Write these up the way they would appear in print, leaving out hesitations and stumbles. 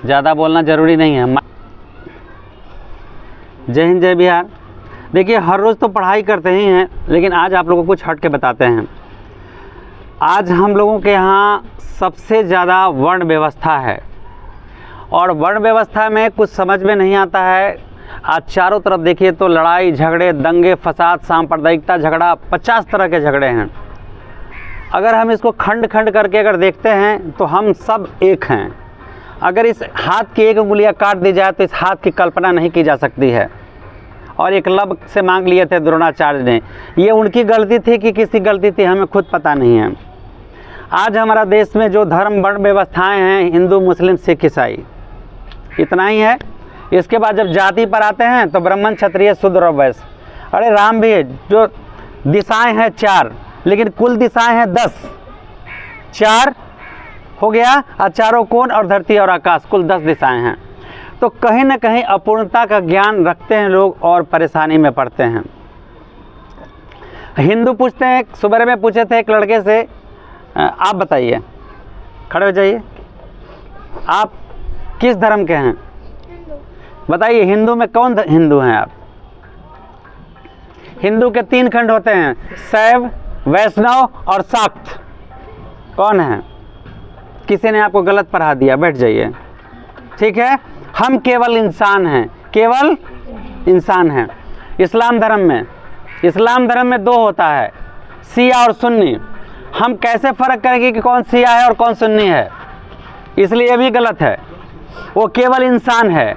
ज़्यादा बोलना ज़रूरी नहीं है। जय हिंद जय बिहार। देखिए, हर रोज़ तो पढ़ाई करते ही हैं, लेकिन आज आप लोगों को कुछ हट के बताते हैं। आज हम लोगों के यहाँ सबसे ज़्यादा वर्ण व्यवस्था है, और वर्ण व्यवस्था में कुछ समझ में नहीं आता है। आज चारों तरफ देखिए तो लड़ाई झगड़े, दंगे फसाद, सांप्रदायिकता झगड़ा, 50 तरह के झगड़े हैं। अगर हम इसको खंड खंड करके अगर देखते हैं तो हम सब एक हैं। अगर इस हाथ की एक उंगलियां काट दी जाए तो इस हाथ की कल्पना नहीं की जा सकती है। और एकलव्य से मांग लिए थे द्रोणाचार्य ने, ये उनकी गलती थी कि किसी गलती थी हमें खुद पता नहीं है। आज हमारा देश में जो धर्म वर्ण व्यवस्थाएं हैं, हिंदू मुस्लिम सिख ईसाई, इतना ही है। इसके बाद जब जाति पर आते हैं तो ब्राह्मण क्षत्रिय शूद्र और वैश्य। अरे राम भी है, जो दिशाएं हैं 4, लेकिन कुल दिशाएं हैं 10। 4 हो गया, और चारों कोण और धरती और आकाश, कुल 10 दिशाएं हैं। तो कहीं ना कहीं अपूर्णता का ज्ञान रखते हैं लोग और परेशानी में पड़ते हैं। हिंदू पूछते हैं, सुबह में पूछे थे एक लड़के से, आप बताइए, खड़े हो जाइए, आप किस धर्म के हैं? बताइए, हिंदू में कौन हिंदू हैं आप? हिंदू के 3 खंड होते हैं, शैव, वैष्णव और शाक्त। कौन है? किसी ने आपको गलत पढ़ा दिया, बैठ जाइए, ठीक है। हम केवल इंसान हैं, केवल इंसान हैं। इस्लाम धर्म में 2 होता है, शिया और सुन्नी। हम कैसे फ़र्क करेंगे कि कौन शिया है और कौन सुन्नी है? इसलिए ये भी गलत है, वो केवल इंसान है।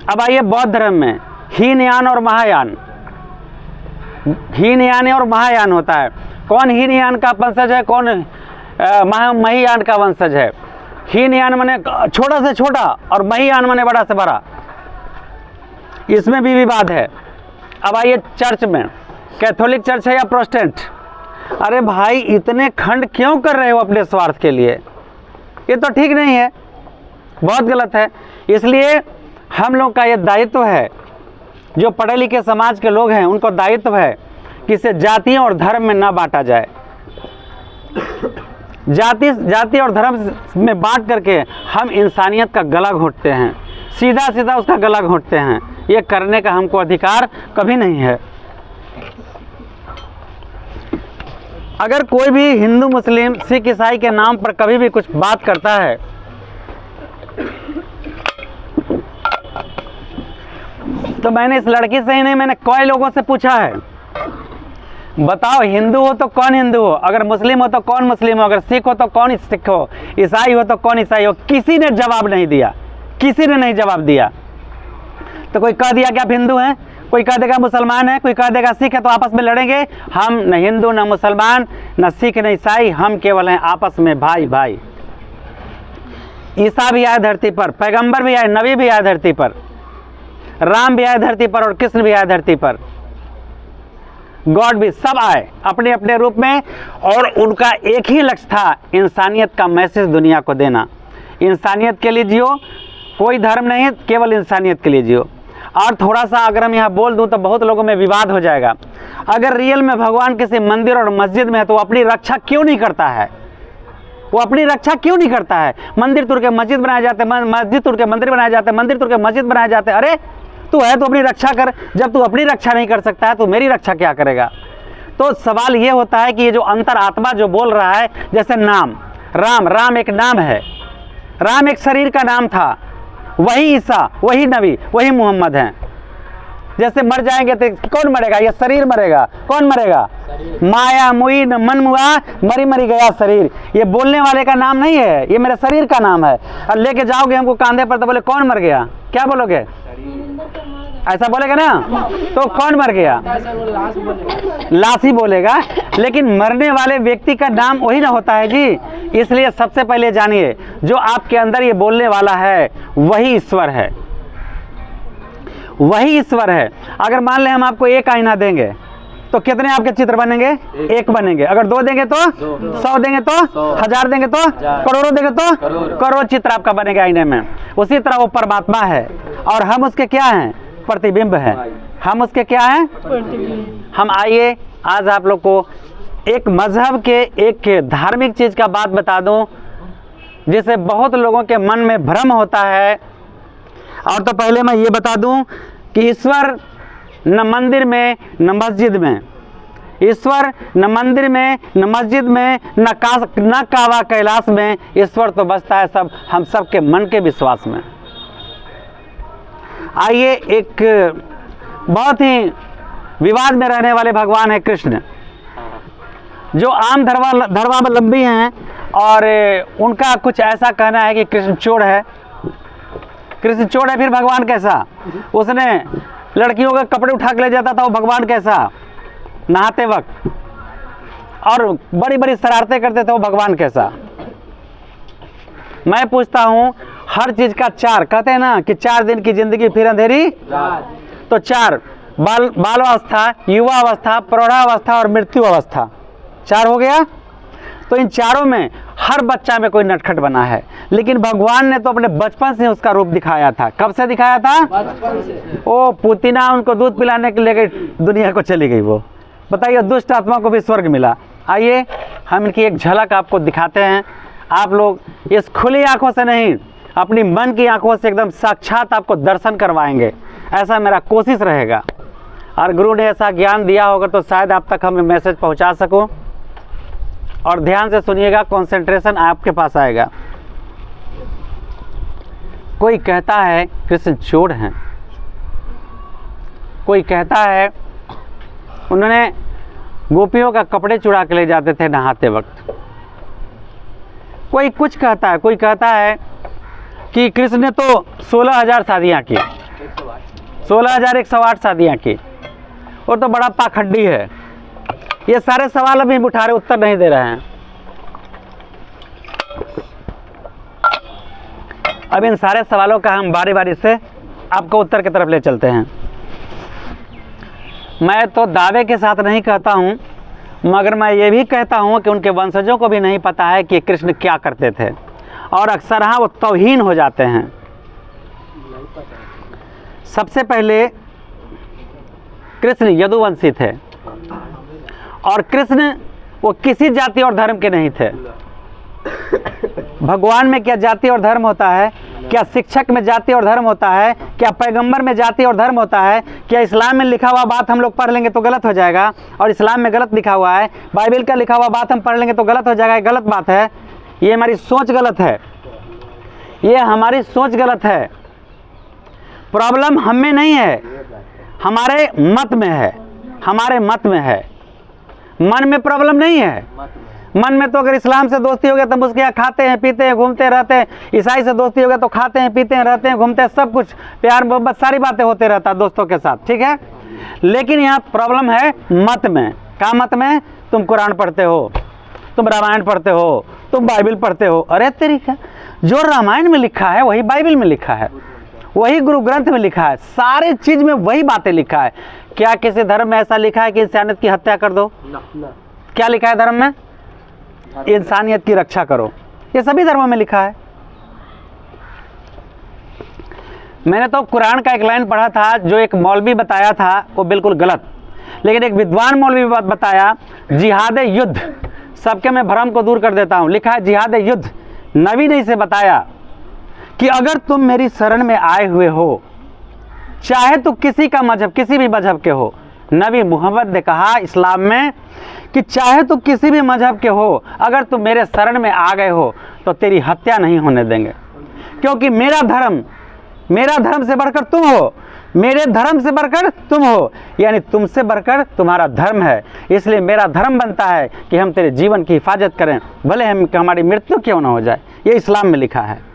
अब आइए बौद्ध धर्म में हीनयान और महायान। हीनयान और महायान होता है। कौन हीनयान का वंशज है, कौन महायान का वंशज है? हीनयान माने छोटा से छोटा और महायान माने बड़ा से बड़ा। इसमें भी विवाद है। अब आइए चर्च में, कैथोलिक चर्च है या प्रोटेस्टेंट? अरे भाई, इतने खंड क्यों कर रहे हो अपने स्वार्थ के लिए? ये तो ठीक नहीं है, बहुत गलत है। इसलिए हम लोग का ये दायित्व है, जो पढ़े लिखे समाज के लोग हैं उनको दायित्व है कि इसे जातियों और धर्म में ना बांटा जाए। जाति और धर्म में बांट करके हम इंसानियत का गला घोंटते हैं, सीधा सीधा उसका गला घोंटते हैं। ये करने का हमको अधिकार कभी नहीं है। अगर कोई भी हिंदू मुस्लिम सिख ईसाई के नाम पर कभी भी कुछ बात करता है तो मैंने इस लड़की से ही नहीं, मैंने कई लोगों से पूछा है, बताओ हिंदू हो तो कौन हिंदू हो, अगर मुस्लिम हो तो कौन मुस्लिम हो, अगर सिख हो तो कौन सिख हो, ईसाई हो तो कौन ईसाई हो। किसी ने जवाब नहीं दिया, किसी ने नहीं जवाब दिया। तो कोई कह दिया कि आप हिंदू हैं, कोई कह देगा मुसलमान है, कोई कह देगा सिख है, तो आपस में लड़ेंगे। हम न हिंदू न मुसलमान न सिख न ईसाई, हम केवल हैं आपस में भाई भाई। ईसा भी आए धरती पर, पैगंबर भी आए, नबी भी आए धरती पर, राम भी आए धरती पर और कृष्ण भी आए धरती पर, गॉड भी, सब आए अपने अपने रूप में। और उनका एक ही लक्ष्य था, इंसानियत का मैसेज दुनिया को देना। इंसानियत के लिए जियो, कोई धर्म नहीं, केवल इंसानियत के लिए जियो। और थोड़ा सा अगर हम यहाँ बोल दूँ तो बहुत लोगों में विवाद हो जाएगा। अगर रियल में भगवान किसी मंदिर और मस्जिद में है तो वो अपनी रक्षा क्यों नहीं करता है? वो अपनी रक्षा क्यों नहीं करता है? मंदिर तुर के मस्जिद बनाए जाते हैं, मस्जिद तुर के मंदिर बनाए जाते हैं, मंदिर तुर के मस्जिद बनाए जाते हैं। अरे तू है तो अपनी रक्षा कर। जब तू अपनी रक्षा नहीं कर सकता है तो मेरी रक्षा क्या करेगा? तो सवाल ये होता है कि ये जो अंतर आत्मा जो बोल रहा है, जैसे नाम राम एक नाम है, राम एक शरीर का नाम था, वही ईसा, वही नबी, वही मोहम्मद हैं। जैसे मर जाएंगे तो कौन मरेगा? ये शरीर मरेगा। कौन मरेगा? माया मुई न मन मुआ, मरी मरी गया शरीर। ये बोलने वाले का नाम नहीं है, ये मेरे शरीर का नाम है। और लेके जाओगे हमको कांधे पर तो बोले कौन मर गया? क्या बोलोगे? ऐसा बोलेगा ना? तो कौन मर गया? लाश ही बोलेगा। लेकिन मरने वाले व्यक्ति का नाम वही ना होता है जी। इसलिए सबसे पहले जानिए, जो आपके अंदर ये बोलने वाला है वही ईश्वर है, वही ईश्वर है। अगर मान लें हम आपको एक आईना देंगे तो कितने आपके चित्र बनेंगे? एक बनेंगे। अगर 2 देंगे तो 100 देंगे तो 1000 देंगे तो करोड़ों देंगे तो करोड़ चित्र आपका बनेगा आईने में। उसी तरह वो परमात्मा है और हम उसके क्या हैं? प्रतिबिंब है। हम उसके क्या हैं? हम आइए आज आप लोग को एक मजहब के, एक धार्मिक चीज का बात बता दूं। जिससे बहुत लोगों के मन में भ्रम होता है। और तो पहले मैं ये बता दूं कि ईश्वर न मंदिर में न मस्जिद में, ईश्वर न मंदिर में न मस्जिद में न कावा कैलाश में, ईश्वर तो बसता है सब हम सब के मन के विश्वास में। आइए, एक बहुत ही विवाद में रहने वाले भगवान है कृष्ण, जो आम धर्मावलंबी हैं और उनका कुछ ऐसा कहना है कि कृष्ण चोर है। कृष्ण चोर है, फिर भगवान कैसा? उसने लड़कियों के कपड़े उठा के ले जाता था, वो भगवान कैसा? नहाते वक्त, और बड़ी बड़ी शरारतें करते थे, वो भगवान कैसा? मैं पूछता हूं, हर चीज का चार, कहते हैं ना कि 4 दिन की जिंदगी फिर अंधेरी, तो 4 बालावस्था, युवावस्था, प्रौढ़ावस्था और मृत्यु अवस्था, 4 हो गया। तो इन चारों में हर बच्चा में कोई नटखट बना है, लेकिन भगवान ने तो अपने बचपन से उसका रूप दिखाया था। कब से दिखाया था? बचपन से। ओ पुतना उनको दूध पिलाने के लिए दुनिया को चली गई, वो बताइए, दुष्ट आत्मा को भी स्वर्ग मिला। आइए हम इनकी एक झलक आपको दिखाते हैं। आप लोग इस खुली आंखों से नहीं, अपनी मन की आंखों से एकदम साक्षात आपको दर्शन करवाएंगे, ऐसा मेरा कोशिश रहेगा। और गुरु ने ऐसा ज्ञान दिया होगा तो शायद आप तक हमें मैसेज पहुंचा सकूं। और ध्यान से सुनिएगा, कंसंट्रेशन आपके पास आएगा। कोई कहता है कृष्ण चोर हैं, कोई कहता है उन्होंने गोपियों का कपड़े चुरा के ले जाते थे नहाते वक्त, कोई कुछ कहता है, कोई कहता है कि कृष्ण ने तो 16,000 शादियाँ की, 16,108 शादियाँ की, वो तो बड़ा पाखंडी है। ये सारे सवाल अभी उठा रहे, उत्तर नहीं दे रहे हैं। अब इन सारे सवालों का हम बारी बारी से आपको उत्तर की तरफ ले चलते हैं। मैं तो दावे के साथ नहीं कहता हूं, मगर मैं ये भी कहता हूं कि उनके वंशजों को भी नहीं पता है कि कृष्ण क्या करते थे, और अक्सर हाँ वो तौहीन हो जाते हैं। सबसे पहले कृष्ण यदुवंशी थे, और कृष्ण वो किसी जाति और धर्म के नहीं थे। भगवान में क्या जाति और धर्म होता है? क्या शिक्षक में जाति और धर्म होता है? क्या पैगंबर में जाति और धर्म होता है? क्या इस्लाम में लिखा हुआ बात हम लोग पढ़ लेंगे तो गलत हो जाएगा, और इस्लाम में गलत लिखा हुआ है, बाइबल का लिखा हुआ बात हम पढ़ लेंगे तो गलत हो जाएगा? ये गलत बात है, ये हमारी सोच गलत है, ये हमारी सोच गलत है। प्रॉब्लम हम में नहीं है, हमारे मत में है, हमारे मत में है, मन में प्रॉब्लम नहीं है। मन में तो अगर इस्लाम से दोस्ती हो गया तो उसके यहाँ खाते हैं पीते हैं घूमते रहते हैं, ईसाई से दोस्ती हो गया तो खाते हैं पीते हैं रहते हैं घूमते हैं, सब कुछ प्यार मोहब्बत सारी बातें होते रहता है दोस्तों के साथ, ठीक है। लेकिन यहाँ प्रॉब्लम है मत में। क्या मत में? तुम कुरान पढ़ते हो, तुम रामायण पढ़ते हो, तुम बाइबल पढ़ते हो। अरे तरीका, जो रामायण में लिखा है वही बाइबल में लिखा है, वही गुरु ग्रंथ में लिखा है, सारी चीज में वही बातें लिखा है। क्या किसी धर्म में ऐसा लिखा है कि इंसानियत की हत्या कर दो? क्या लिखा है धर्म में? इंसानियत की रक्षा करो। ये सभी धर्मों में लिखा है। मैंने तो कुरान का एक लाइन पढ़ा था, जो एक मौलवी बताया था वो बिल्कुल गलत, लेकिन एक विद्वान मौलवी बताया, जिहाद युद्ध। सबके मैं भ्रम को दूर कर देता हूं। लिखा है जिहाद युद्ध। नबी ने इसे बताया कि अगर तुम मेरी शरण में आए हुए हो, चाहे तो किसी का मजहब, किसी भी मजहब के हो, नबी मोहम्मद ने कहा इस्लाम में कि चाहे तो किसी भी मजहब के हो, अगर तुम मेरे शरण में आ गए हो तो तेरी हत्या नहीं होने देंगे, क्योंकि मेरा धर्म से बढ़कर तुम हो, मेरे धर्म से बढ़कर तुम हो, यानी तुमसे बढ़कर तुम्हारा धर्म है। इसलिए मेरा धर्म बनता है कि हम तेरे जीवन की हिफाजत करें, भले हमारी मृत्यु क्यों ना हो जाए। ये इस्लाम में लिखा है।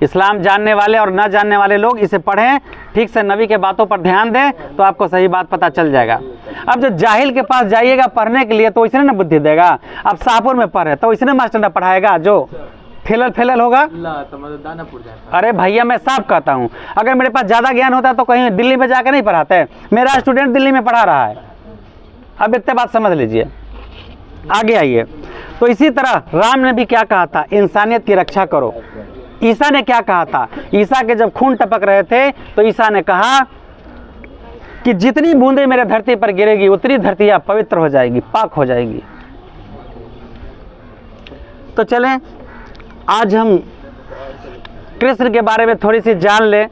इस्लाम जानने वाले और ना जानने वाले लोग इसे पढ़ें, ठीक से नबी के बातों पर ध्यान दें, तो आपको सही बात पता चल जाएगा। अब जो जाहिल के पास जाइएगा पढ़ने के लिए तो इसने ना बुद्धि देगा। अब शाहपुर में पढ़े तो इसने मास्टर ना पढ़ाएगा, जो फेलल होगा। अरे भैया मैं साफ कहता हूँ, अगर मेरे पास ज़्यादा ज्ञान होता तो कहीं दिल्ली में जाकर नहीं पढ़ाते। मेरा स्टूडेंट दिल्ली में पढ़ा रहा है। अब इतने बात समझ लीजिए, आगे आइए। तो इसी तरह राम ने भी क्या कहा था? इंसानियत की रक्षा करो। ईसा ने क्या कहा था? ईसा के जब खून टपक रहे थे तो ईसा ने कहा कि जितनी बूंदें मेरे धरती पर गिरेगी उतनी धरतियां पवित्र हो जाएगी, पाक हो जाएगी। तो चलें आज हम कृष्ण के बारे में थोड़ी सी जान लें।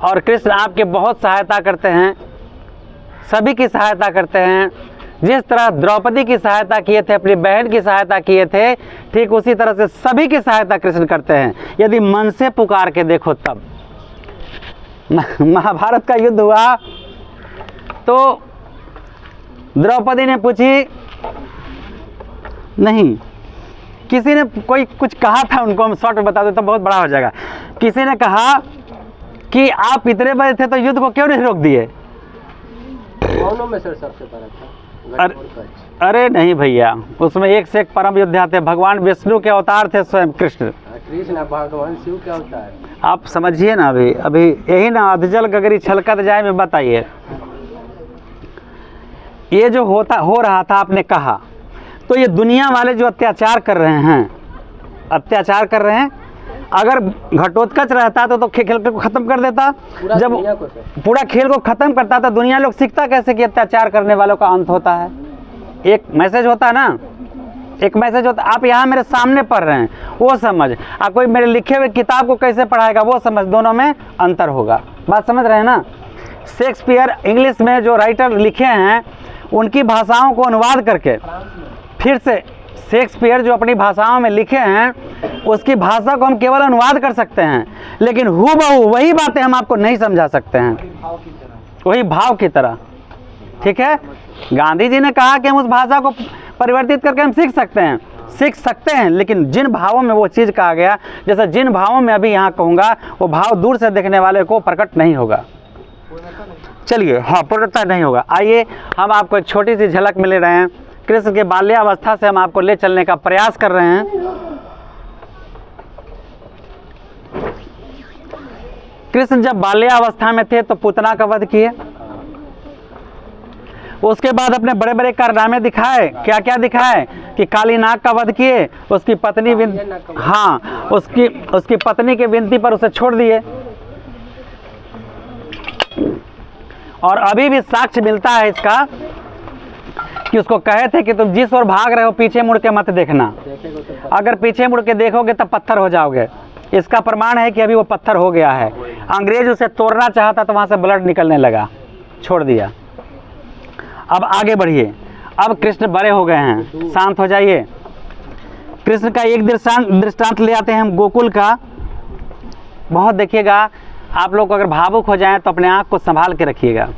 और कृष्ण आपके बहुत सहायता करते हैं, सभी की सहायता करते हैं। जिस तरह द्रौपदी की सहायता किए थे, अपनी बहन की सहायता किए थे, ठीक उसी तरह से सभी की सहायता कृष्ण करते हैं, यदि मन से पुकार के देखो तब। महाभारत का युद्ध हुआ तो द्रौपदी ने पूछी, नहीं, किसी ने कोई कुछ कहा था उनको, हम शॉर्ट में बता दें तो बहुत बड़ा हो जाएगा। किसी ने कहा कि आप इतने बड़े थे तो युद्ध को क्यों नहीं रोक दिए? कौनों में सर सबसे बड़ा था? अरे नहीं भैया, उसमें एक से एक परम योद्धा थे, भगवान विष्णु के अवतार थे स्वयं कृष्ण। कृष्ण भगवान शिव के अवतार। आप समझिए ना, अभी यही ना, अधजल गगरी छलकत जाए में बताइए। ये जो हो रहा था आपने कहा, तो ये दुनिया वाले जो अत्याचार कर रहे हैं, अगर घटोत्कच रहता तो खेल को ख़त्म कर देता। जब पूरा खेल को ख़त्म करता था, दुनिया लोग सीखता कैसे कि अत्याचार करने वालों का अंत होता है। एक मैसेज होता है ना, एक मैसेज होता, आप यहाँ मेरे सामने पढ़ रहे हैं वो समझ, आप कोई मेरे लिखे हुए किताब को कैसे पढ़ाएगा वो समझ, दोनों में अंतर होगा। बात समझ रहे हैं ना? शेक्सपियर इंग्लिश में जो राइटर लिखे हैं उनकी भाषाओं को अनुवाद करके फिर से शेक्सपियर जो अपनी भाषाओं में लिखे हैं उसकी भाषा को हम केवल अनुवाद कर सकते हैं, लेकिन हूबहू वही बातें हम आपको नहीं समझा सकते हैं, वही भाव की तरह। ठीक है, गांधी जी ने कहा कि हम उस भाषा को परिवर्तित करके हम सीख सकते हैं, लेकिन जिन भावों में वो चीज़ कहा गया, जैसे जिन भावों में अभी यहाँ कहूँगा, वो भाव दूर से देखने वाले को प्रकट नहीं होगा। चलिए, हाँ, पूर्णतः नहीं होगा। आइए हम आपको एक छोटी सी झलक में ले रहे हैं, कृष्ण के बाल्यावस्था से हम आपको ले चलने का प्रयास कर रहे हैं। कृष्ण जब बाल्यावस्था में थे तो पूतना का वध किए, उसके बाद अपने बड़े बड़े कारनामे दिखाए। क्या क्या दिखाए? कि काली नाग का वध किए, उसकी पत्नी उसकी पत्नी के विनती पर उसे छोड़ दिए। और अभी भी साक्ष्य मिलता है इसका कि उसको कहे थे कि तुम जिस ओर भाग रहे हो पीछे मुड़ के मत देखना, अगर पीछे मुड़ के देखोगे तब पत्थर हो जाओगे। इसका प्रमाण है कि अभी वो पत्थर हो गया है। अंग्रेज उसे तोड़ना चाहता तो वहाँ से ब्लड निकलने लगा, छोड़ दिया। अब आगे बढ़िए, अब कृष्ण बड़े हो गए हैं, शांत हो जाइए। कृष्ण का एक दृष्टांत ले आते हैं हम गोकुल का। बहुत देखिएगा, आप लोग अगर भावुक हो जाएं तो अपने आँख को संभाल के रखिएगा।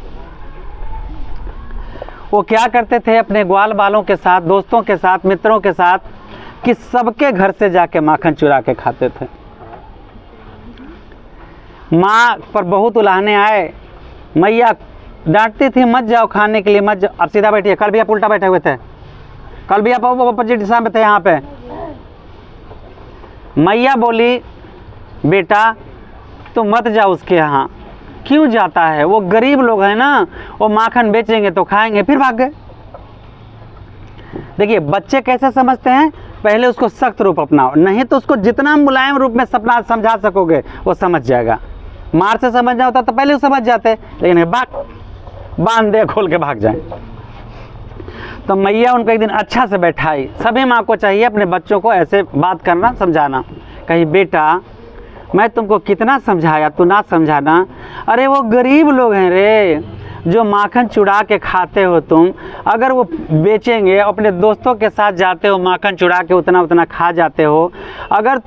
वो क्या करते थे अपने ग्वाल बालों के साथ, दोस्तों के साथ, मित्रों के साथ, कि सबके घर से जाके माखन चुरा के खाते थे। माँ पर बहुत उलाहने आए, मैया डांटती थी, मत जाओ खाने के लिए, मत जाओ। अब सीधा बैठिए, कल भी आप उल्टा बैठे हुए थे, कल भी आप अपोजिट दिशा में थे। यहाँ पे मैया बोली, बेटा तुम मत जाओ उसके यहाँ। क्यों जाता है? वो गरीब लोग हैं ना, वो माखन बेचेंगे तो खाएंगे। फिर भाग गए। देखिए बच्चे कैसे समझते हैं, पहले उसको सख्त रूप अपनाओ, नहीं तो उसको जितना मुलायम रूप में सपना समझा सकोगे वो समझ जाएगा। मार से समझना होता तो पहले वो समझ जाते, लेकिन बांध दे खोल के भाग जाए। तो मैया उनको एक दिन अच्छा से बैठाई। सभी माँ को चाहिए अपने बच्चों को ऐसे बात करना, समझाना। कही, बेटा मैं तुमको कितना समझाया, तू ना समझाना। अरे वो गरीब लोग हैं रे, जो माखन चुरा के खाते हो तुम। अगर वो बेचेंगे, अपने दोस्तों के साथ जाते हो, माखन चुरा के उतना उतना खा जाते हो। अगर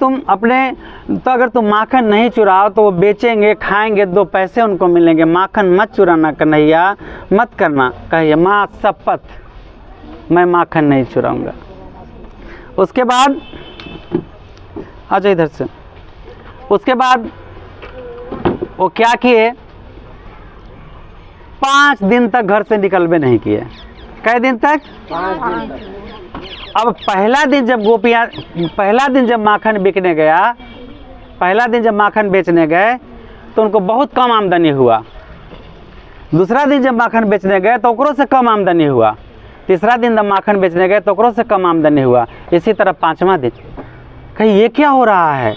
तुम माखन नहीं चुराओ तो वो बेचेंगे, खाएंगे, 2 पैसे उनको मिलेंगे। माखन मत चुराना कन्हैया, मत करना। कहिए, माँ शपथ मैं माखन नहीं चुराऊंगा। उसके बाद आ जाओ इधर से। उसके बाद वो क्या किए, 5 दिन तक घर से निकलवे नहीं किए। कै दिन तक? 5 दिन तक। अब पहला दिन जब माखन बिकने गया, पहला दिन जब माखन बेचने गए तो उनको बहुत कम आमदनी हुआ। दूसरा दिन जब माखन बेचने गए तो ओकरों से कम आमदनी हुआ। तीसरा दिन जब माखन बेचने गए तो ओकरों से कम आमदनी हुआ। इसी तरह 5वां दिन। कहीं ये क्या हो रहा है?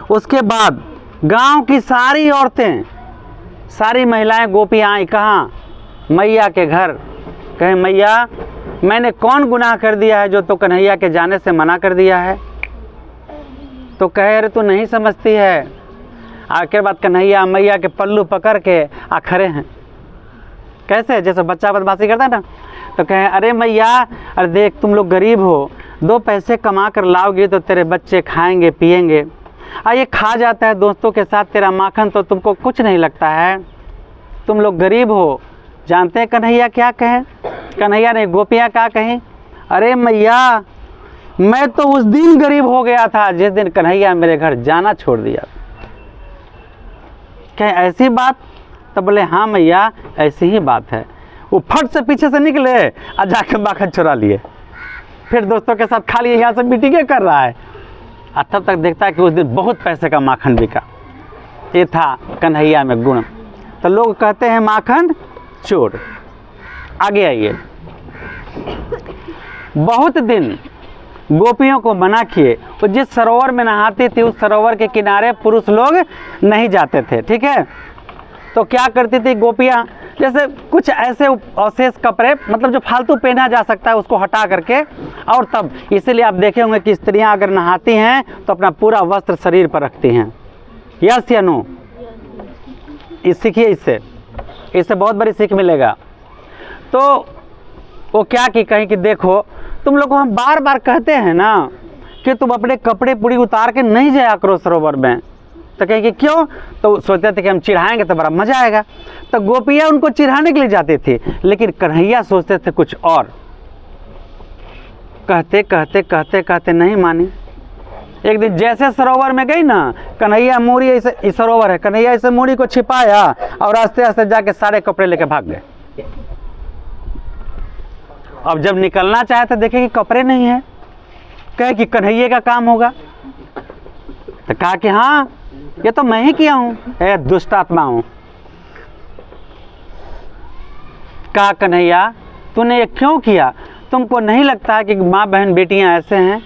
उसके बाद गांव की सारी औरतें, सारी महिलाएं गोपियाँ आई कहाँ? मैया के घर। कहे, मैया मैंने कौन गुनाह कर दिया है जो तो कन्हैया के जाने से मना कर दिया है? तो कहे अरे तू नहीं समझती है। आखिर बात कन्हैया मैया के पल्लू पकड़ के आ खड़े हैं। कैसे? जैसे बच्चा बदमाशी करता है ना, तो कहे अरे मैया, अरे देख तुम लोग गरीब हो, 2 पैसे कमा कर लाओगे तो तेरे बच्चे खाएंगे पिएंगे, ये खा जाता है दोस्तों के साथ तेरा माखन, तो तुमको कुछ नहीं लगता है, तुम लोग गरीब हो। जानते हैं कन्हैया क्या कहें? कन्हैया ने गोपियाँ क्या कहीं? अरे मैया, मैं तो उस दिन गरीब हो गया था जिस दिन कन्हैया मेरे घर जाना छोड़ दिया। कहें ऐसी बात? तो बोले हाँ मैया, ऐसी ही बात है। वो फट से पीछे से निकले और जाके माखन चुरा लिए, फिर दोस्तों के साथ खा लिए, यहाँ से मीटिंगें कर रहा है। और तब तक देखता है कि उस दिन बहुत पैसे का माखन बिका। ये था कन्हैया में गुण। तो लोग कहते हैं माखन चोर। आगे आइए। बहुत दिन गोपियों को मना किए, वो जिस सरोवर में नहाती थी उस सरोवर के किनारे पुरुष लोग नहीं जाते थे, ठीक है। तो क्या करती थी गोपियाँ, जैसे कुछ ऐसे अवशेष कपड़े, मतलब जो फालतू पहना जा सकता है उसको हटा करके, और तब इसीलिए आप देखे होंगे कि स्त्रियां अगर नहाती हैं तो अपना पूरा वस्त्र शरीर पर रखती हैं। यस या नो? इस सीखिए, इससे बहुत बड़ी सीख मिलेगा। तो वो क्या की कहीं कि देखो तुम लोग को हम बार बार कहते हैं ना कि तुम अपने कपड़े पूरी उतार के नहीं जाया करो सरोवर में। तो कहें कि क्यों? तो सोचते थे कि हम चिढ़ाएंगे तो बड़ा मजा आएगा, तो गोपियाँ उनको चिढ़ाने के लिए जाती थी, लेकिन कन्हैया सोचते थे कुछ और। कहते कहते कहते कहते नहीं मानी। एक दिन जैसे सरोवर में गई ना, कन्हैया मूरी, ऐसे सरोवर है, कन्हैया ऐसे मूरी को छिपाया और आस्ते आस्ते जाके सारे कपड़े लेके भाग गए। अब जब निकलना चाहे तो देखे कि कपड़े नहीं है, कहे कि कन्हैया का काम होगा। तो कहा कि हाँ ये तो मैं ही किया हूँ, दुष्ट आत्मा हूँ। कहा कन्हैया तूने ये क्यों किया? तुमको नहीं लगता कि माँ बहन बेटियाँ ऐसे हैं?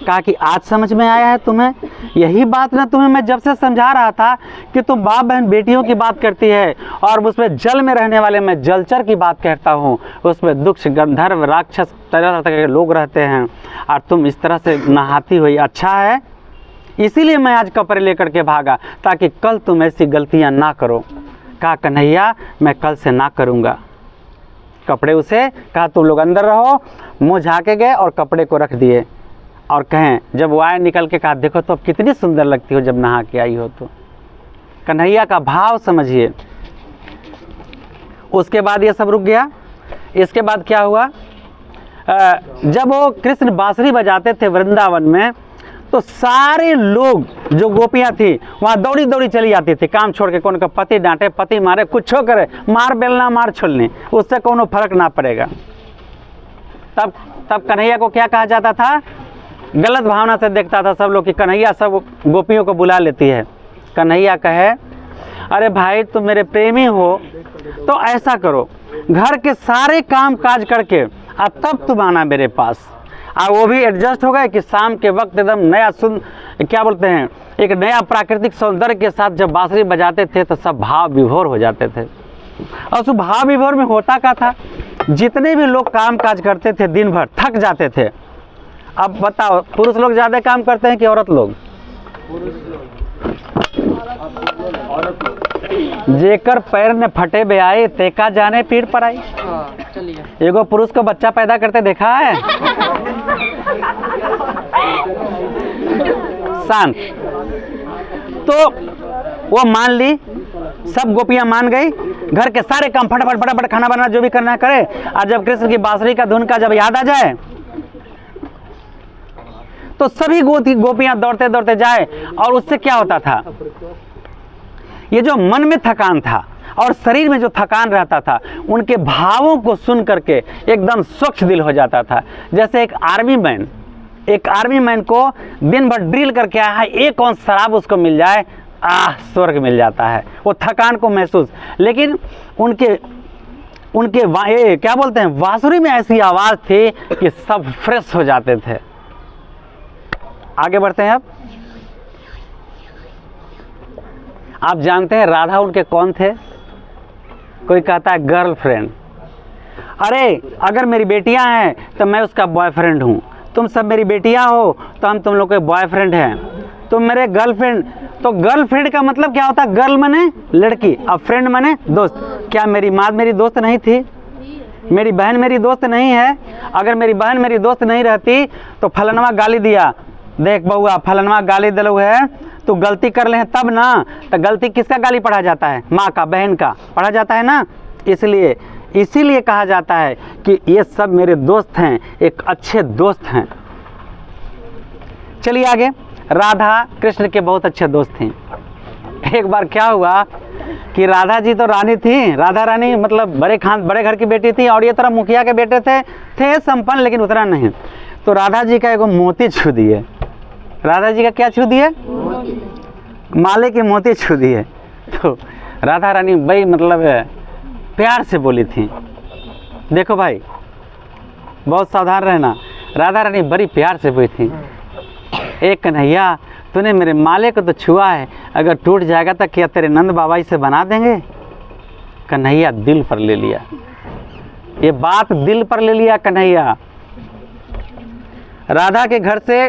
कहा कि आज समझ में आया है तुम्हें? यही बात ना तुम्हें मैं जब से समझा रहा था कि तुम माँ बहन बेटियों की बात करती है, और उसमें जल में रहने वाले मैं जलचर की बात कहता हूँ, उसमें दुष्ट गंधर्व राक्षस तरह तरह के लोग रहते हैं, और तुम इस तरह से नहाती हुई। अच्छा है, इसीलिए मैं आज कपड़े लेकर के भागा ताकि कल तुम ऐसी गलतियाँ ना करो। कहा कन्हैया मैं कल से ना करूँगा। कपड़े उसे कहा तुम लोग अंदर रहो, मुँह झाके गए और कपड़े को रख दिए, और कहें जब वो आए निकल के कहा देखो तो अब कितनी सुंदर लगती हो जब नहा के आई हो। तो कन्हैया का भाव समझिए। उसके बाद ये सब रुक गया। इसके बाद क्या हुआ, जब वो कृष्ण बांसुरी बजाते थे वृंदावन में, तो सारे लोग जो गोपियाँ थी वहाँ दौड़ी दौड़ी चली जाती थी, काम छोड़ के। कौन का पति डांटे, पति मारे, कुछ करे, मार बेलना मार छोलने, उससे कोनो फर्क ना पड़ेगा। तब कन्हैया को क्या कहा जाता था? गलत भावना से देखता था सब लोग कि कन्हैया सब गोपियों को बुला लेती है। कन्हैया कहे अरे भाई तुम मेरे प्रेमी हो तो ऐसा करो, घर के सारे काम काज करके अब तब तुम आना मेरे पास। वो भी एडजस्ट हो गए कि शाम के वक्त एकदम नया क्या बोलते हैं, एक नया प्राकृतिक सौंदर्य के साथ जब बांसुरी बजाते थे तो सब भाव विभोर हो जाते थे। और उस भाव विभोर में होता क्या था, जितने भी लोग काम काज करते थे दिन भर थक जाते थे। अब बताओ पुरुष लोग ज़्यादा काम करते हैं कि औरत लोग? जेकर पैर ने फटे बे आए तेका जाने पीठ पर आई। एगो पुरुष को बच्चा पैदा करते देखा है? शांत। तो वो मान ली, सब गोपियां मान गई, घर के सारे काम फटाफट फटाफट खाना बनाना जो भी करना है करे। और जब कृष्ण की बांसुरी का धुन का जब याद आ जाए तो सभी गोपियां दौड़ते दौड़ते जाए। और उससे क्या होता था, ये जो मन में थकान था और शरीर में जो थकान रहता था, उनके भावों को सुन करके एकदम स्वच्छ दिल हो जाता था। जैसे एक आर्मी मैन को दिन भर ड्रिल करके आया है, एक औंस शराब उसको मिल जाए, स्वर्ग मिल जाता है, वो थकान को महसूस। लेकिन उनके क्या बोलते हैं, बांसुरी में ऐसी आवाज़ थी कि सब फ्रेश हो जाते थे। आगे बढ़ते हैं। अब आप जानते हैं राधा उनके कौन थे? कोई कहता है गर्लफ्रेंड। अरे अगर मेरी बेटियां हैं तो मैं उसका बॉयफ्रेंड हूँ, तुम सब मेरी बेटियां हो तो हम तुम लोग के बॉयफ्रेंड हैं। तो मेरे गर्लफ्रेंड, तो गर्लफ्रेंड का मतलब क्या होता है? गर्ल माने लड़की, अब फ्रेंड माने दोस्त। क्या मेरी माँ मेरी दोस्त नहीं थी? मेरी बहन मेरी दोस्त नहीं है? अगर मेरी बहन मेरी दोस्त नहीं रहती तो फलनवा गाली दिया, देख बउआ फलनवा गाली दिलू है, तो गलती कर ले तब ना। तो गलती किसका गाली पढ़ा जाता है? माँ का, बहन का पढ़ा जाता है ना। इसलिए इसीलिए कहा जाता है कि ये सब मेरे दोस्त हैं, एक अच्छे दोस्त हैं। चलिए आगे। राधा कृष्ण के बहुत अच्छे दोस्त थे। एक बार क्या हुआ कि राधा जी तो रानी थी, राधा रानी मतलब बड़े घर की बेटी थी, और ये तरह मुखिया के बेटे थे संपन्न, लेकिन उतना नहीं। तो राधा जी का एगो मोती छू दिए। राधा जी का क्या छू दिए? माले की मोती छू दिए। तो राधा रानी भाई मतलब प्यार से बोली थी, देखो भाई बहुत सावधान रहना। राधा रानी बड़ी प्यार से बोली थी, एक कन्हैया तूने मेरे माले को तो छुआ है, अगर टूट जाएगा तो क्या तेरे नंद बाबा इसे बना देंगे? कन्हैया दिल पर ले लिया, ये बात दिल पर ले लिया कन्हैया। राधा के घर से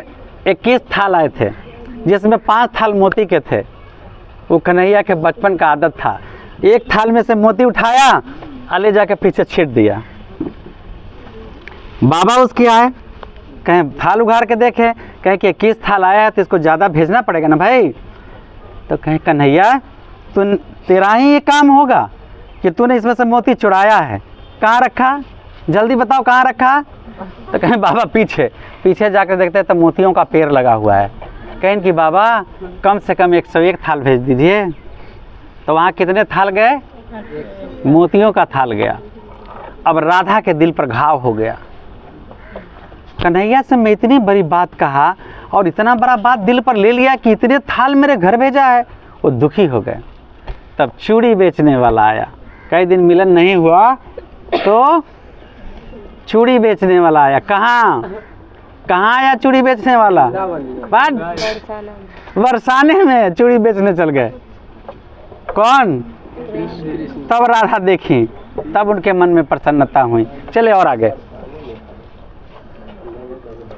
21 थाल आए थे, जिसमें 5 थाल मोती के थे। वो कन्हैया के बचपन का आदत था, एक थाल में से मोती उठाया और ले जाके पीछे छींट दिया। बाबा उसकी आए, कहें थाल उघाड़ के देखे, कहें कि 21 थाल आया है तो इसको ज़्यादा भेजना पड़ेगा ना भाई। तो कहें कन्हैया तेरा ही ये काम होगा कि तूने इसमें से मोती चुराया है, कहाँ रखा? जल्दी बताओ कहाँ रखा? तो कहें बाबा पीछे जाकर देखते हैं तो मोतियों का पेड़ लगा हुआ है। कहें कि बाबा कम से कम 101 थाल भेज दीजिए। तो वहाँ कितने थाल गए? मोतियों का थाल गया। अब राधा के दिल पर घाव हो गया, कन्हैया से मैं इतनी बड़ी बात कहा और इतना बड़ा बात दिल पर ले लिया कि इतने थाल मेरे घर भेजा है। वो दुखी हो गए। तब चूड़ी बेचने वाला आया, कई दिन मिलन नहीं हुआ तो चूड़ी बेचने वाला आया। कहाँ आया चूड़ी बेचने वाला? बरसाने में चूड़ी बेचने चल गए। कौन? तब राधा देखी, तब उनके मन में प्रसन्नता हुई। चले और आगे।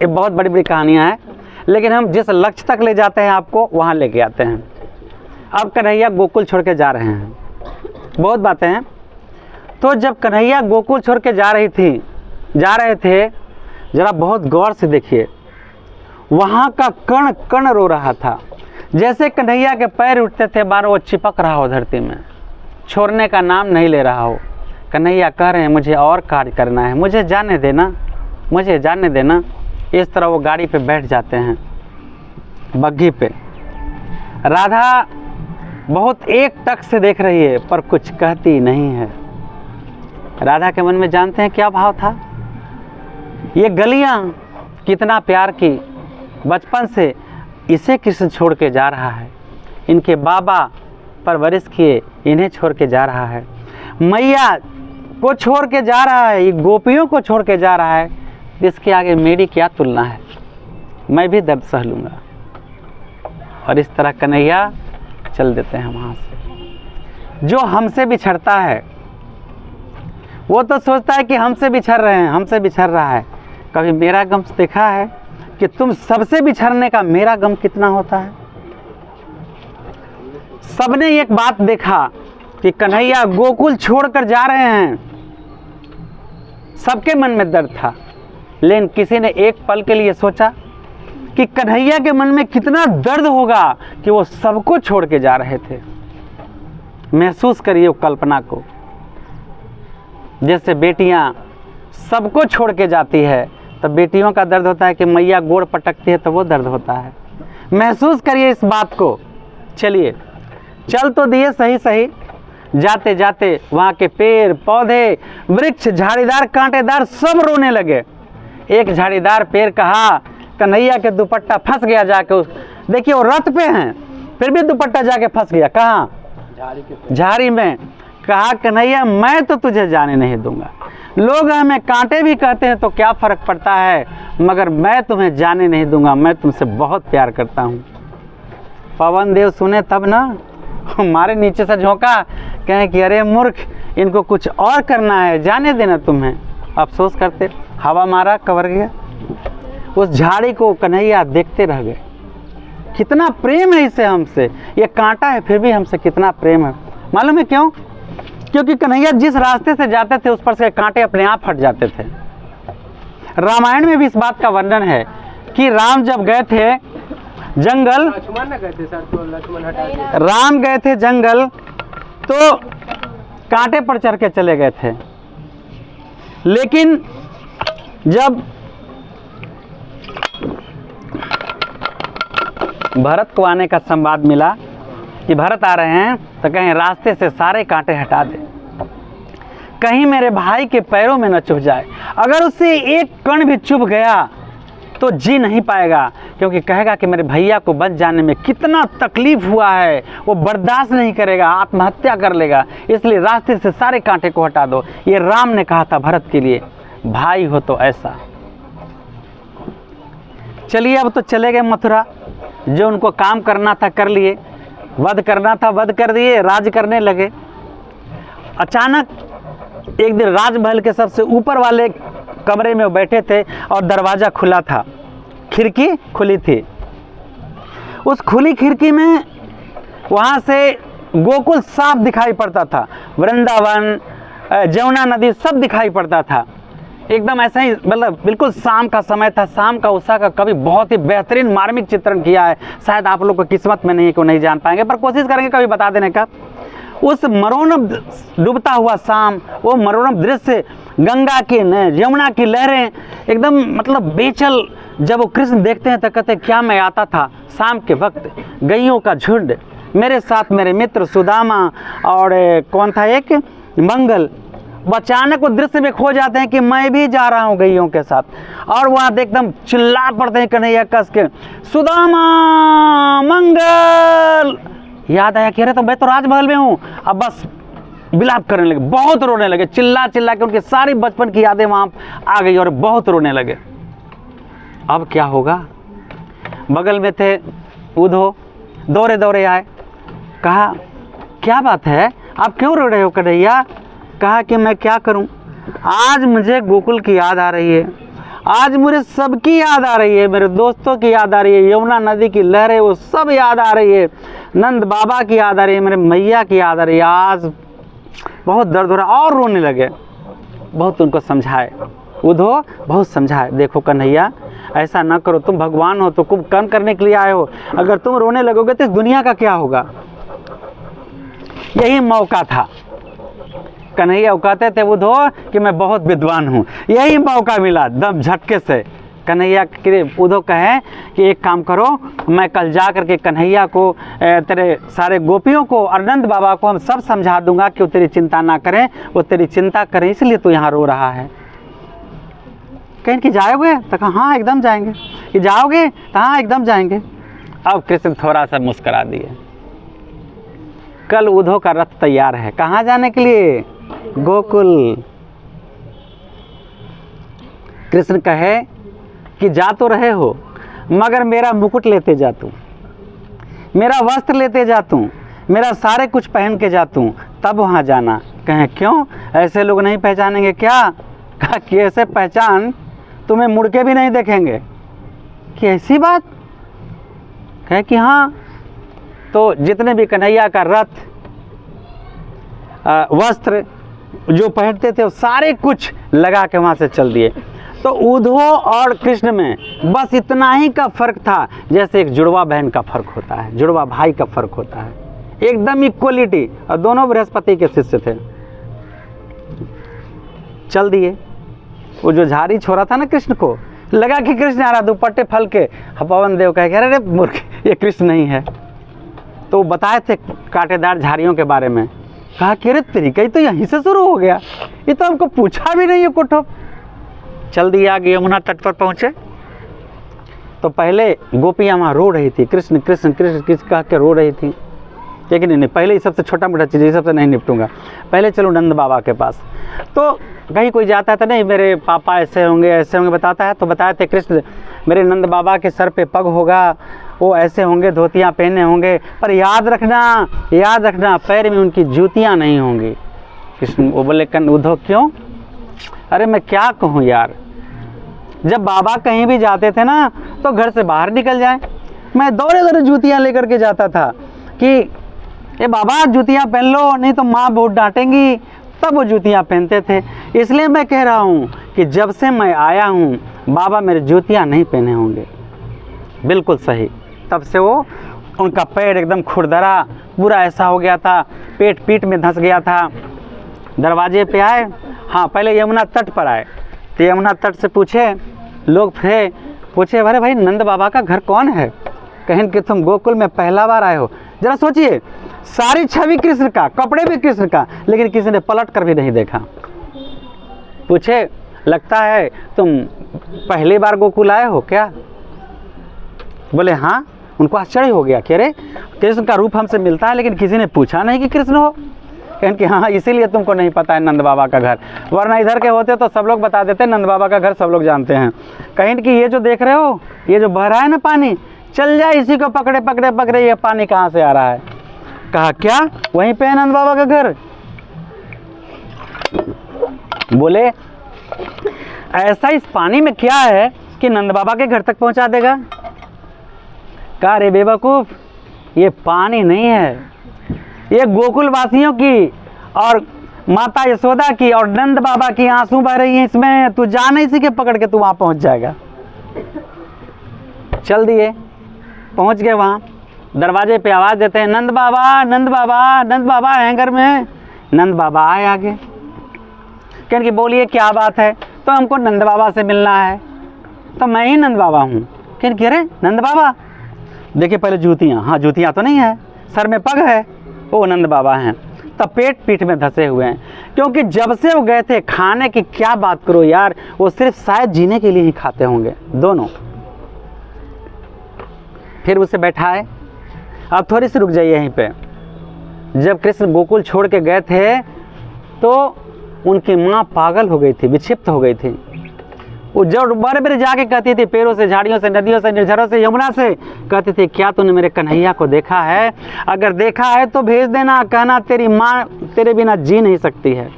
ये बहुत बड़ी बड़ी कहानियां हैं, लेकिन हम जिस लक्ष्य तक ले जाते हैं आपको वहाँ लेके आते हैं। अब कन्हैया गोकुल छोड़ के जा रहे हैं, बहुत बातें हैं। तो जब कन्हैया गोकुल छोड़ के जा रहे थे, जरा बहुत गौर से देखिए, वहाँ का कण कण रो रहा था। जैसे कन्हैया के पैर उठते थे मानो वो चिपक रहा हो धरती में, छोड़ने का नाम नहीं ले रहा हो। कन्हैया कह रहे हैं मुझे और कार्य करना है, मुझे जाने देना, मुझे जाने देना। इस तरह वो गाड़ी पे बैठ जाते हैं, बग्घी पे। राधा बहुत एक टक से देख रही है पर कुछ कहती नहीं है। राधा के मन में जानते हैं क्या भाव था? ये गलियां कितना प्यार की, बचपन से इसे कृष्ण छोड़ के जा रहा है, इनके बाबा परवरिश किए इन्हें छोड़ के जा रहा है, मैया को छोड़ के जा रहा है, ये गोपियों को छोड़ के जा रहा है। इसके आगे मेरी क्या तुलना है, मैं भी दर्द सह लूँगा। और इस तरह कन्हैया चल देते हैं वहाँ से। जो हमसे बिछड़ता है वो तो सोचता है कि हमसे बिछड़ रहे हैं, हमसे बिछड़ रहा है। कभी मेरा गम देखा है कि तुम सबसे बिछड़ने का मेरा गम कितना होता है? सबने एक बात देखा कि कन्हैया गोकुल छोड़कर जा रहे हैं, सबके मन में दर्द था, लेकिन किसी ने एक पल के लिए सोचा कि कन्हैया के मन में कितना दर्द होगा कि वो सबको छोड़ के जा रहे थे। महसूस करिए कल्पना को, जैसे बेटियां सबको छोड़ के जाती है तो बेटियों का दर्द होता है कि मैया गोड़ पटकती है तो वो दर्द होता है। महसूस करिए इस बात को। चलिए चल तो दिए सही, जाते जाते वहाँ के पेड़ पौधे वृक्ष झाड़ीदार कांटेदार सब रोने लगे। एक झाड़ीदार पेड़ कहा कन्हैया के दुपट्टा फंस गया जाके उस, देखिए वो रथ पे हैं फिर भी दुपट्टा जाके फंस गया। कहाँ? झाड़ी में। कहा कन्हैया मैं तो तुझे जाने नहीं दूंगा, लोग हमें कांटे भी कहते हैं तो क्या फर्क पड़ता है, मगर मैं तुम्हें जाने नहीं दूंगा, मैं तुमसे बहुत प्यार करता हूँ। पवन देव सुने तब ना हमारे नीचे से झोंका, कहें कि अरे मूर्ख, इनको कुछ और करना है, जाने देना तुम्हें। अफसोस करते, हवा मारा कवर गया। उस झाड़ी को कन्हैया देखते रह गए कितना प्रेम है इसे हमसे, ये कांटा है फिर भी हमसे कितना प्रेम है। मालूम है क्यों? क्योंकि कन्हैया जिस रास्ते से जाते थे उस पर से कांटे अपने आप हट जाते थे। रामायण में भी इस बात का वर्णन है कि राम जब गए थे जंगल, लक्ष्मण ने कहते सर, तो लक्ष्मण हटा दिया। राम गए थे जंगल तो कांटे पर चढ़ के चले गए थे, लेकिन जब भरत को आने का संवाद मिला कि भरत आ रहे हैं, तो कहीं रास्ते से सारे कांटे हटा दे, कहीं मेरे भाई के पैरों में न चुभ जाए। अगर उससे एक कण भी चुभ गया तो जी नहीं पाएगा, क्योंकि कहेगा कि मेरे भैया को बच जाने में कितना तकलीफ हुआ है, वो बर्दाश्त नहीं करेगा, आत्महत्या कर लेगा। इसलिए रास्ते से सारे कांटे को हटा दो। ये राम ने कहा था भरत के लिए, भाई हो तो ऐसा। चलिए अब तो चले गए मथुरा, जो उनको काम करना था कर लिए, वध करना था वध कर दिए, राज करने लगे। अचानक एक दिन राजमहल के सबसे ऊपर वाले कमरे में बैठे थे और दरवाज़ा खुला था, खिड़की खुली थी। उस खुली खिड़की में वहाँ से गोकुल साफ दिखाई पड़ता था, वृंदावन, जमुना नदी सब दिखाई पड़ता था। एकदम ऐसा ही, मतलब बिल्कुल शाम का समय था। शाम का उषा का कभी बहुत ही बेहतरीन मार्मिक चित्रण किया है, शायद आप लोग को किस्मत में नहीं, को नहीं जान पाएंगे, पर कोशिश करेंगे कभी बता देने का। उस मनोरम डूबता हुआ शाम, वो मनोरम दृश्य, गंगा की यमुना की लहरें, एकदम मतलब बेचल, जब वो कृष्ण देखते हैं तो कहते क्या मैं आता था शाम के वक्त, गैयों का झुंड, मेरे साथ मेरे मित्र सुदामा और कौन था एक मंगल। अचानक वो दृश्य में खो जाते हैं कि मैं भी जा रहा हूँ गैयों के साथ, और वहाँ एकदम चिल्ला पड़ते हैं कन्हैया कस के, सुदामा मंगल। याद आया कि अरे तो मैं तो राजमहल में हूँ। अब बस विलाप करने लगे, बहुत रोने लगे, चिल्ला चिल्ला के उनकी सारी बचपन की यादें वहाँ आ गई और बहुत रोने लगे। अब क्या होगा? बगल में थे उद्धव, दौड़े दौड़े आए, कहा क्या बात है, आप क्यों रो रहे हो कन्हैया? कहा कि मैं क्या करूं, आज मुझे गोकुल की याद आ रही है, आज मुझे सबकी याद आ रही है, मेरे दोस्तों की याद आ रही है, यमुना नदी की लहरें वो सब याद आ रही है, नंद बाबा की याद आ रही है, मेरे मैया की याद आ रही है। आज बहुत दर्द हो रहा, और रोने लगे। बहुत उनको समझाए, उद्धव बहुत समझाए, देखो कन्हैया ऐसा ना करो, तुम भगवान हो तो कुछ कर्म करने के लिए आए हो, अगर तुम रोने लगोगे तो इस दुनिया का क्या होगा। यही मौका था। कन्हैया कहते थे उद्धव कि मैं बहुत विद्वान हूँ, यही मौका मिला दम झटके से। कन्हैया के उद्धव कहे कि एक काम करो, मैं कल जा करके कन्हैया को, तेरे सारे गोपियों को, आनंद बाबा को हम सब समझा दूंगा कि वो तेरी चिंता ना करें, वो तेरी चिंता करें इसलिए तू यहाँ रो रहा है। कहीं कि जाओगे? तो कहा हाँ एकदम जाएंगे। कि जाओगे? तो हाँ एकदम जाएंगे। अब कृष्ण थोड़ा सा मुस्करा दिए। कल उद्धव का रथ तैयार है, कहाँ जाने के लिए? गोकुल। कृष्ण कहे कि जा तो रहे हो, मगर मेरा मुकुट लेते जा तू, मेरा वस्त्र लेते जा तू, मेरा सारे कुछ पहन के जा तू, तब वहाँ जाना। कहें क्यों, ऐसे लोग नहीं पहचानेंगे क्या? कहा कि ऐसे पहचान तुम्हें मुड़ के भी नहीं देखेंगे। कि ऐसी बात? कहे कि हाँ। तो जितने भी कन्हैया का रथ, वस्त्र जो पहनते थे वो सारे कुछ लगा के वहाँ से चल दिए। तो उद्धव और कृष्ण में बस इतना ही का फर्क था, जैसे एक जुड़वा बहन का फर्क होता है, जुड़वा भाई का फर्क होता है, एकदम इक्वलिटी। और दोनों बृहस्पति के शिष्य थे। चल दिए। वो जो झाड़ी छोड़ा था ना कृष्ण को, लगा कि कृष्ण आ रहा, दुपट्टे फल के। पवन देव कहे अरे मूर्ख, ये कृष्ण नहीं है। तो बताए थे कांटेदार झाड़ियों के बारे में। कहा कि अरे तरीका ही तो यहीं से शुरू हो गया, ये तो हमको पूछा भी नहीं है कुछ। चल दिया, आगे यमुना तट पर पहुँचे। तो पहले गोपियाँ वहाँ रो रही थी, कृष्ण कृष्ण कृष्ण कृष्ण कह के रो रही थी। लेकिन नहीं, पहले ही सबसे छोटा मोटा चीज़, ये सबसे नहीं निपटूंगा, पहले चलो नंद बाबा के पास। तो कहीं कोई जाता है तो नहीं मेरे पापा ऐसे होंगे बताता है। तो बताए थे कृष्ण मेरे नंद बाबा के सर पे पग होगा, वो ऐसे होंगे, धोतियाँ पहने होंगे, पर याद रखना पैर में उनकी जूतियाँ नहीं होंगी। कृष्ण वो बोले उद्धव क्यों? अरे मैं क्या कहूँ यार, जब बाबा कहीं भी जाते थे ना तो घर से बाहर निकल जाए, मैं दौड़े दौड़े जूतियाँ लेकर के जाता था कि ये बाबा जूतियाँ पहन लो, नहीं तो माँ बहुत डांटेंगी, तब वो जूतियाँ पहनते थे। इसलिए मैं कह रहा हूँ कि जब से मैं आया हूँ बाबा मेरे जूतियाँ नहीं पहने होंगे। बिल्कुल सही। तब से वो उनका पैर एकदम खुरदरा पूरा ऐसा हो गया था, पेट पीठ में धंस गया था। दरवाजे पे आए, हाँ पहले यमुना तट पर आए तो यमुना तट से पूछे, लोग थे, पूछे अरे भाई नंद बाबा का घर कौन है? कहें कि तुम गोकुल में पहला बार आए हो। जरा सोचिए, सारी छवि कृष्ण का, कपड़े भी कृष्ण का, लेकिन किसी ने पलट कर भी नहीं देखा। पूछे लगता है तुम पहली बार गोकुल आए हो क्या? बोले हाँ। उनको आश्चर्य हो गया कि अरे कृष्ण का रूप हमसे मिलता है लेकिन किसी ने पूछा नहीं कि कृष्ण हो। कहें कि हाँ इसीलिए तुमको नहीं पता है नंद बाबा का घर, वरना इधर के होते तो सब लोग बता देते, नंद बाबा का घर सब लोग जानते हैं। कहें कि ये जो देख रहे हो, ये जो बह रहा है ना पानी, चल जाए इसी को पकड़े पकड़े पकड़े, ये पानी कहाँ से आ रहा है? कहा क्या वहीं पे है नंद बाबा का घर? बोले ऐसा इस पानी में क्या है कि नंद बाबा के घर तक पहुंचा देगा? कहा रे बेवकूफ, ये पानी नहीं है, ये गोकुल वासियों की और माता यशोदा की और नंद बाबा की आंसू बह रही हैं इसमें, तू जा नहीं सके पकड़ के तू वहां पहुंच जाएगा। चल दिए, पहुंच गए वहां। दरवाजे पे आवाज देते हैं, नंद बाबा नंद बाबा नंद बाबा हैं घर में। नंद बाबा आए आगे, कहने की बोलिए क्या बात है? तो हमको नंद बाबा से मिलना है। तो मैं ही नंद बाबा हूँ। कहने की अरे नंद बाबा, देखिए पहले जूतियाँ, हाँ जूतियाँ तो नहीं है, सर में पग है, वो नंद बाबा हैं। तब पेट पीठ में धंसे हुए हैं, क्योंकि जब से वो गए थे, खाने की क्या बात करो यार, वो सिर्फ शायद जीने के लिए ही खाते होंगे दोनों। फिर उसे बैठाए, अब थोड़ी सी रुक जाइए यहीं पे। जब कृष्ण गोकुल छोड़ के गए थे तो उनकी माँ पागल हो गई थी, विक्षिप्त हो गई थी। वो जब बारे बारे जाके कहती थी, पेड़ों से, झाड़ियों से, नदियों से, निर्झरों से, यमुना से, कहती थी क्या तूने मेरे कन्हैया को देखा है? अगर देखा है तो भेज देना, कहना तेरी माँ तेरे बिना जी नहीं सकती है,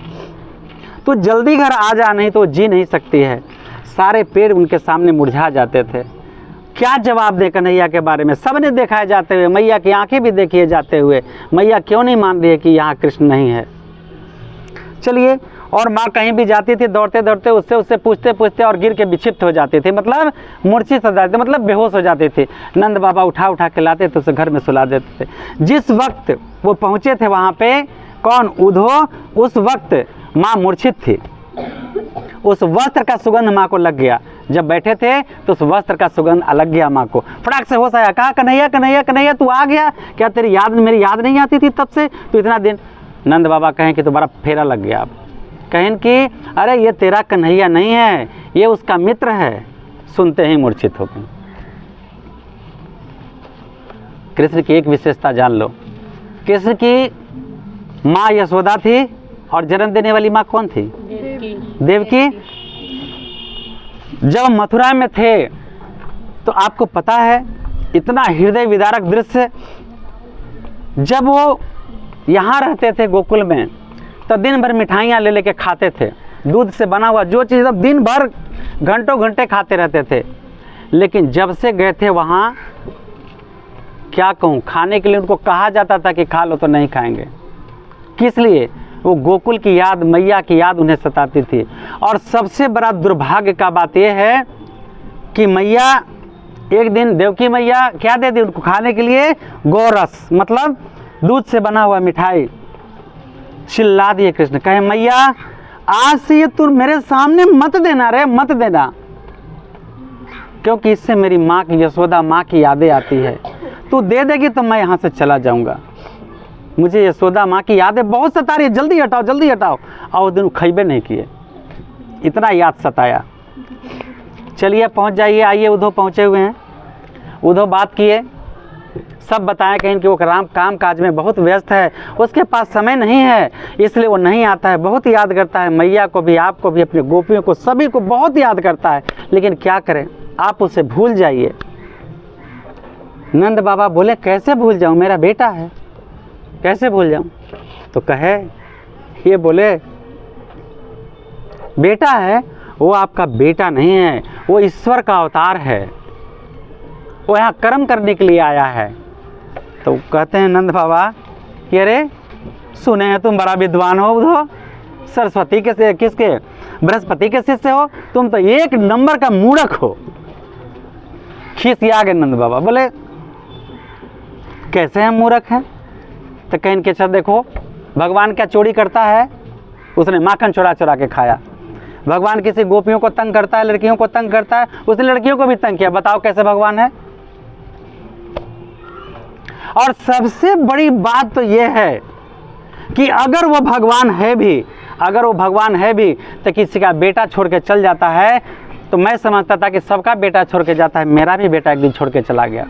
तू जल्दी घर आ जा, नहीं तो जी नहीं सकती है। सारे पेड़ उनके सामने मुरझा जाते थे। क्या जवाब दे कन्हैया के बारे में? सब ने देखा जाते हुए, मैया की आंखें भी देखी जाते हुए, मैया क्यों नहीं मान रही है कि यहाँ कृष्ण नहीं है? चलिए, और माँ कहीं भी जाती थी दौड़ते दौड़ते, उससे पूछते पूछते और गिर के विक्षिप्त हो जाती थी, मतलब मूर्छित हो जाती थी, मतलब बेहोश हो जाती थी। नंद बाबा उठा के लाते थे, उसे घर में सुला देते थे। जिस वक्त वो पहुँचे थे वहाँ पे, कौन? उधो, उस वक्त माँ मूर्छित थी। उस वस्त्र का सुगंध माँ को लग गया। जब बैठे थे तो उस वस्त्र का सुगंध अलग गया माँ को। फटाक से होश आया, कहा कन्हैया कन्हैया कन्हैया तू आ गया क्या? तेरी याद मेरी याद नहीं आती थी तब से, तो इतना दिन? नंद बाबा कहें कि तुम्हारा फेरा लग गया। अब कहें कि अरे ये तेरा कन्हैया नहीं है, ये उसका मित्र है। सुनते ही मूर्छित हो गए। कृष्ण की एक विशेषता जान लो, कृष्ण की माँ यशोदा थी और जन्म देने वाली माँ कौन थी? देवकी। जब मथुरा में थे तो आपको पता है इतना हृदय विदारक दृश्य, जब वो यहाँ रहते थे गोकुल में तो दिन भर मिठाइयाँ ले लेके खाते थे, दूध से बना हुआ जो चीज़, सब दिन भर घंटों घंटे खाते रहते थे। लेकिन जब से गए थे वहाँ, क्या कहूँ, खाने के लिए उनको कहा जाता था कि खा लो, तो नहीं खाएंगे। किस लिए? वो गोकुल की याद, मैया की याद उन्हें सताती थी। और सबसे बड़ा दुर्भाग्य का बात यह है कि मैया एक दिन, देवकी मैया क्या दे दी उनको खाने के लिए? गोरस, मतलब दूध से बना हुआ मिठाई चिल्ला दिए कृष्ण। कहे मैया आज से ये तू मेरे सामने मत देना रे, मत देना, क्योंकि इससे मेरी माँ की, यशोदा माँ की यादें आती है। तू दे देगी तो मैं यहाँ से चला जाऊँगा, मुझे यशोदा माँ की यादें बहुत सता रही है, जल्दी हटाओ जल्दी हटाओ। और उस दिन खैबे नहीं किए, इतना याद सताया। चलिए पहुँच जाइए, आइए उधो पहुँचे हुए हैं। उधो बात किए, सब बताएं कहीं कि वो काम काज में बहुत व्यस्त है, उसके पास समय नहीं है, इसलिए वो नहीं आता है। बहुत याद करता है मैया को भी, आपको भी, अपने गोपियों को, सभी को बहुत याद करता है, लेकिन क्या करें, आप उसे भूल जाइए। नंद बाबा बोले कैसे भूल जाऊं, मेरा बेटा है, कैसे भूल जाऊं? तो कहे, ये बोले बेटा है, वो आपका बेटा नहीं है, वो ईश्वर का अवतार है, वो यहाँ कर्म करने के लिए आया है। तो कहते हैं नंद बाबा कि अरे सुने हैं तुम बड़ा विद्वान हो, उधो सरस्वती के किसके, बृहस्पति के शिष्य हो, तुम तो एक नंबर का मूर्ख हो। खिसिया गए नंद बाबा, बोले कैसे हम मूर्ख हैं? तो कहीं के चल देखो भगवान क्या चोरी करता है, उसने माखन चुरा चुरा के खाया। भगवान किसी गोपियों को तंग करता है, लड़कियों को तंग करता है, उसने लड़कियों को भी तंग किया। बताओ कैसे भगवान है? और सबसे बड़ी बात तो यह है कि अगर वो भगवान है भी, अगर वो भगवान है भी तो किसी का बेटा छोड़ के चल जाता है तो मैं समझता था कि सबका बेटा छोड़ के जाता है, मेरा भी बेटा एक दिन छोड़ के चला गया।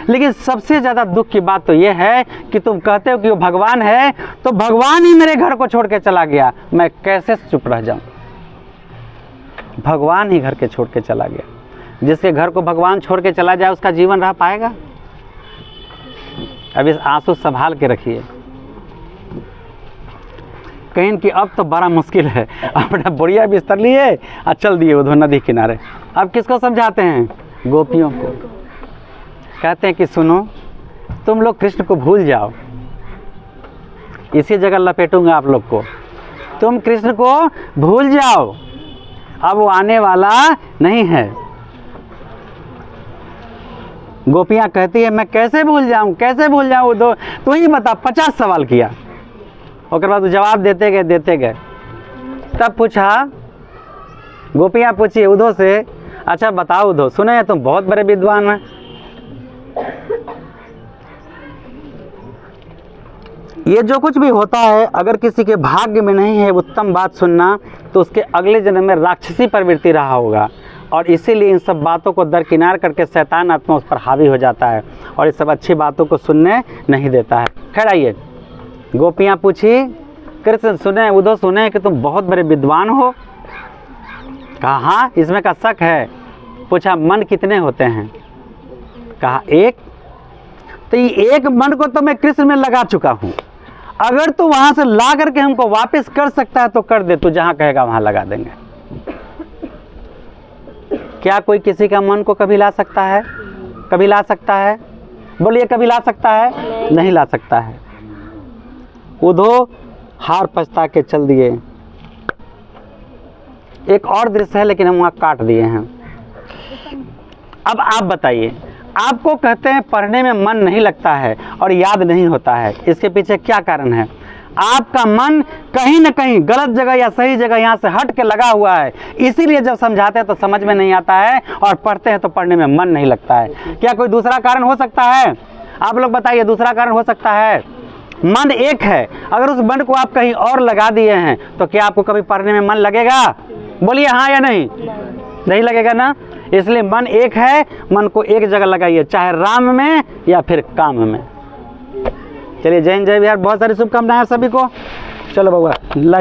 लेकिन सबसे ज़्यादा दुख की बात तो ये है कि तुम कहते हो कि वो भगवान है, तो भगवान ही मेरे घर को छोड़ के चला गया, मैं कैसे चुप रह जाऊं? भगवान ही घर के छोड़ के चला गया। जिसके घर को भगवान छोड़ के चला जाए उसका जीवन रह पाएगा? अब इस आंसू संभाल के रखिए। कहीं कि अब तो बड़ा मुश्किल है, अपना बुढ़िया बिस्तर लिए और चल दिए उधर नदी किनारे। अब किसको समझाते हैं? गोपियों को। कहते हैं कि सुनो, तुम लोग कृष्ण को भूल जाओ, इसी जगह लपेटूंगा आप लोग को, तुम कृष्ण को भूल जाओ, अब वो आने वाला नहीं है। गोपियाँ कहती है मैं कैसे भूल जाऊं, कैसे भूल जाऊं? दो तू ही बता, 50 सवाल किया, उसके बाद जवाब देते गए। तब पूछा, गोपियाँ पूछी उद्धव से, अच्छा बताओ उद्धव, सुने हैं तुम बहुत बड़े विद्वान हैं, ये जो कुछ भी होता है अगर किसी के भाग्य में नहीं है उत्तम बात सुनना, तो उसके अगले जन्म में राक्षसी प्रवृत्ति रहा होगा, और इसीलिए इन सब बातों को दरकिनार करके शैतान आत्मा उस पर हावी हो जाता है और ये सब अच्छी बातों को सुनने नहीं देता है। खैर आइए, गोपियाँ पूछी, कृष्ण सुने, उद्धव सुने कि तुम बहुत बड़े विद्वान हो। कहा हाँ, इसमें का शक है। पूछा मन कितने होते हैं? कहा एक। तो ये एक मन को तो मैं कृष्ण में लगा चुका हूँ, अगर तू वहाँ से ला करके हमको वापस कर सकता है तो कर दे, तू जहाँ कहेगा वहाँ लगा देंगे। क्या कोई किसी का मन को कभी ला सकता है? कभी ला सकता है? बोलिए, कभी ला सकता है? नहीं ला सकता है। उद्धव हार पछता के चल दिए। एक और दृश्य है लेकिन हम वहाँ काट दिए हैं। अब आप बताइए, आपको कहते हैं पढ़ने में मन नहीं लगता है और याद नहीं होता है, इसके पीछे क्या कारण है? आपका मन कहीं न कहीं गलत जगह या सही जगह यहाँ से हट के लगा हुआ है, इसीलिए जब समझाते हैं तो समझ में नहीं आता है और पढ़ते हैं तो पढ़ने में मन नहीं लगता है। क्या कोई दूसरा कारण हो सकता है? आप लोग बताइए, दूसरा कारण हो सकता है? मन एक है, अगर उस मन को आप कहीं और लगा दिए हैं तो क्या आपको कभी पढ़ने में मन लगेगा? बोलिए हाँ या नहीं? नहीं लगेगा ना। इसलिए मन एक है, मन को एक जगह लगाइए, चाहे राम में या फिर काम में। चलिए, जय हिंद जय बिहार, बहुत सारी शुभकामनाएं सभी को। चलो बउआ।